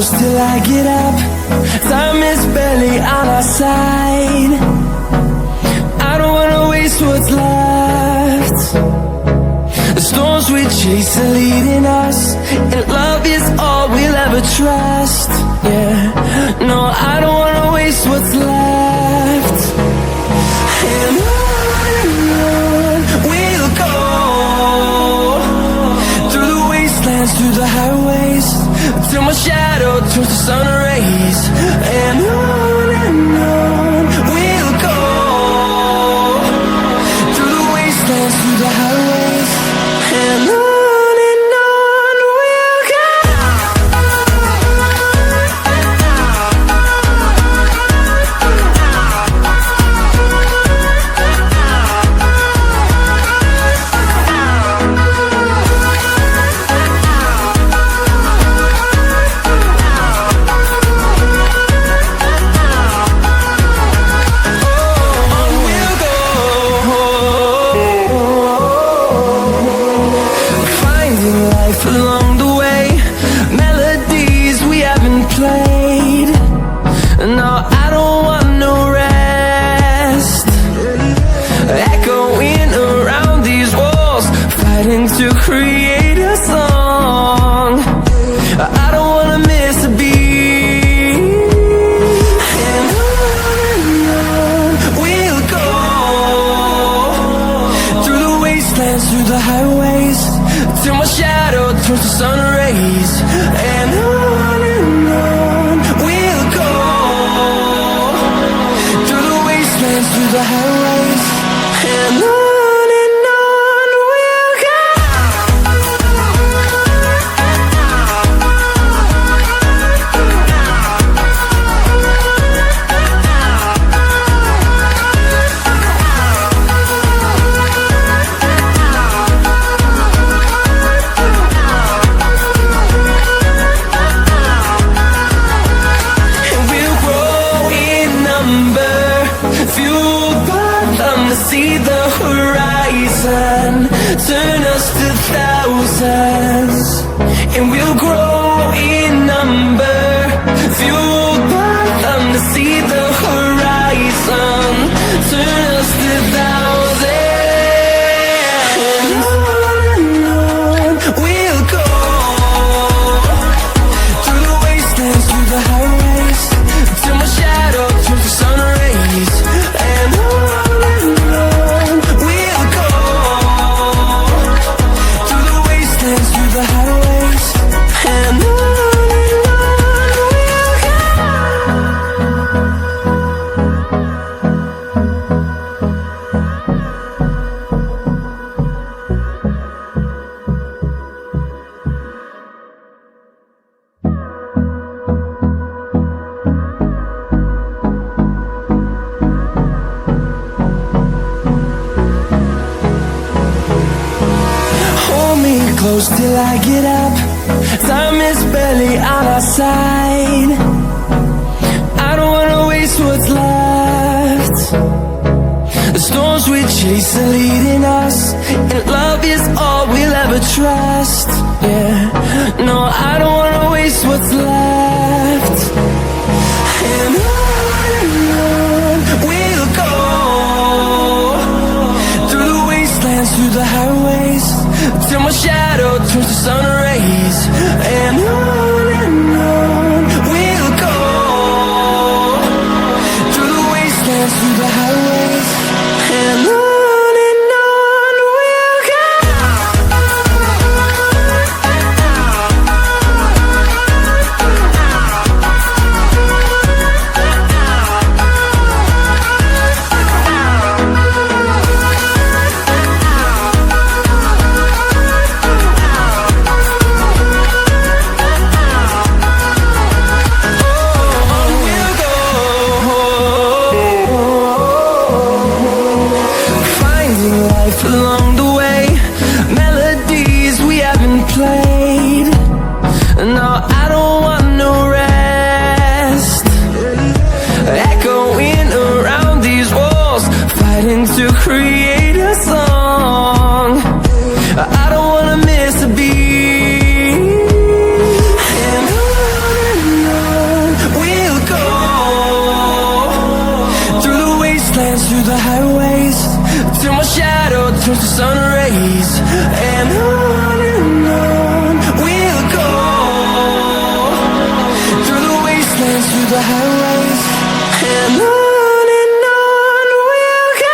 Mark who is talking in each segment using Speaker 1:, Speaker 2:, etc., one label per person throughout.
Speaker 1: close till I get up. Time is barely on our side. I don't wanna waste what's left. The storms we chase are leading us, and love is all we'll ever trust. Yeah, no, I don't wanna waste what's left. And on we'll go, through the wastelands, through the highways, till my shadow turns to sun rays. And on we'll go, through the wastelands, through the highways, and on we'll go. Along the way, melodies we haven't played. No, I don't want no rest. Echoing around these walls, fighting to create a song. I don't wanna miss a beat. And on we'll go, through the wastelands, through the highways, till my shadow turns to sun rays. And on we'll go, through the wastelands, through the highways, and on we'll go. See the horizon, turn us to thousands, and we'll grow in number. Fueled by them to see the horizon, turn us to thousands. And on we'll go, through the wastelands, through the highways, till my shadow turns to sun rays. And the highways, and on we'll go. Hold me close till I get up. Time is barely on our side. I don't wanna waste what's left. The storms we chase are leading us, and love is all we'll ever trust. Yeah, no, I don't wanna waste what's left. And on we'll go, through the wastelands, through the highways, till my shadow turns to sun rays. And on we'll go, through the wastelands, through the highways, and on we'll go. Along the way, melodies we haven't played. No, I don't want no rest. Echoing around these walls, fighting to create a song. I don't wanna miss a beat. And till my shadow turns to sun rays. And on we'll go, through the wastelands, through the highways. And on we'll go.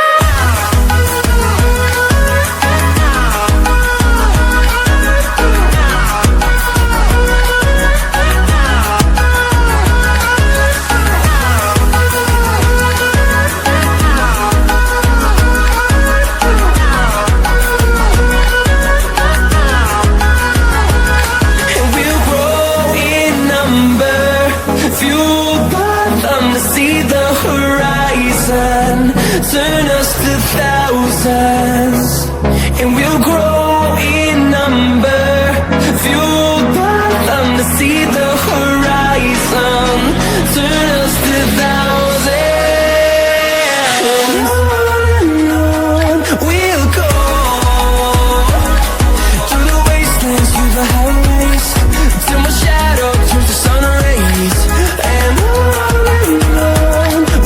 Speaker 1: Turn us to thousands, and we'll grow in number, fueled by them to see the horizon. Turn us to thousands, and on we'll go, through the wastelands, through the highways, till my shadow turns to sun rays. And on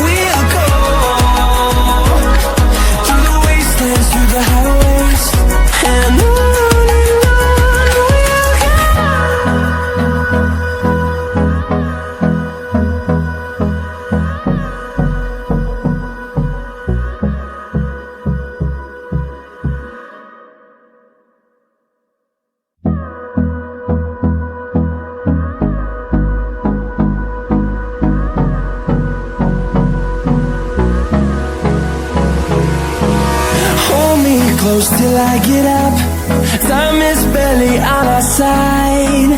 Speaker 1: we'll go, through the highways, and on we'll go. Close till I get up, time is barely on our side.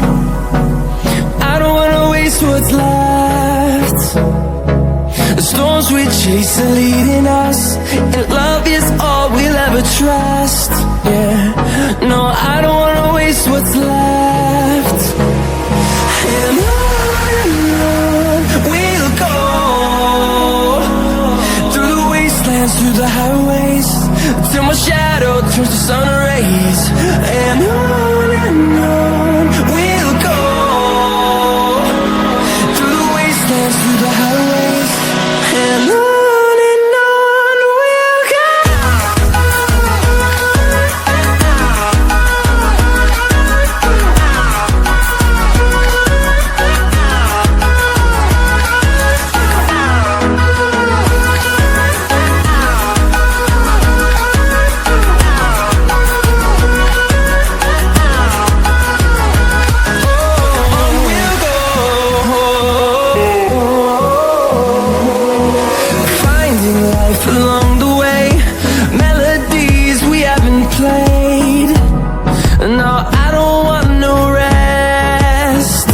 Speaker 1: I don't wanna waste what's left. The storms we chase are leading us, and love is all we'll ever trust. Yeah, no, I don't wanna waste what's left. And on we'll go, through the wastelands, through the highways, till my shadow turns to sun rays. And on we'll go, through the wastelands, through the highways. And on we'll go. Along the way, melodies we haven't played. No, I don't want no rest.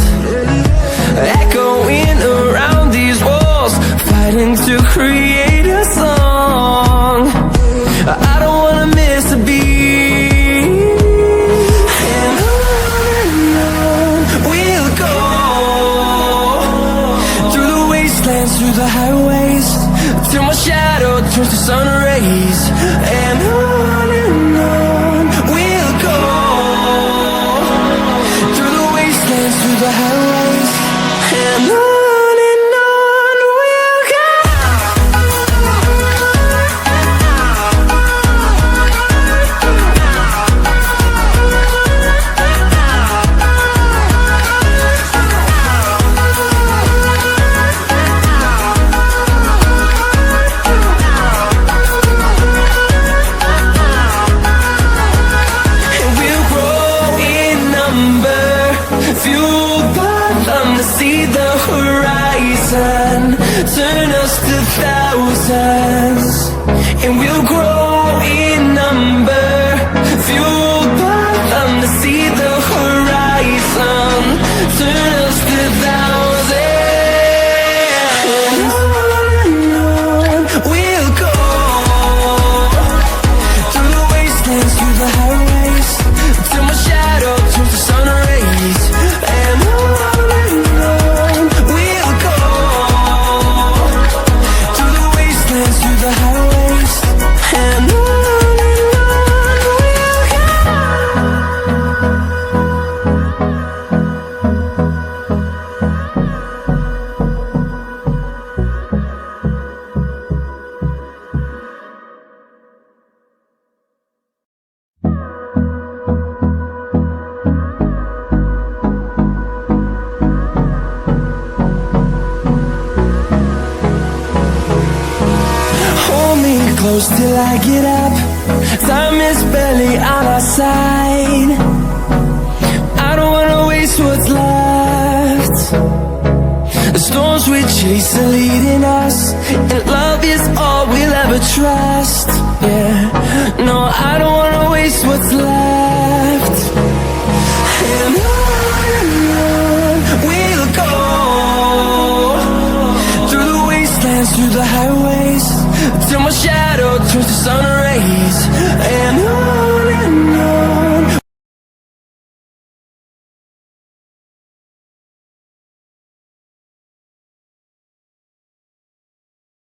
Speaker 1: Echoing around these walls, fighting to create a song. I don't wanna miss a beat. And on we'll go, through the wastelands, through the highways, till my shadow turns to sun rays. And on we'll go, through the wastelands, through the highways. And on we'll go. Fueled by them to see the horizon. Turn us to thousands, and we'll grow in number. Fueled by them to see the horizon. Turn us to thousands, and on we'll go, through the wastelands, through the highways, till my shadow turns to sun rays. And on we'll go, through the wastelands, through the highways. And close till I get up. Time is barely on our side. I don't wanna waste what's left. The storms we chase are leading us, and love is all we'll ever trust. Yeah, no, I don't wanna waste what's left. And on we'll go, through the wastelands, through the highways, till my shadow turns to sun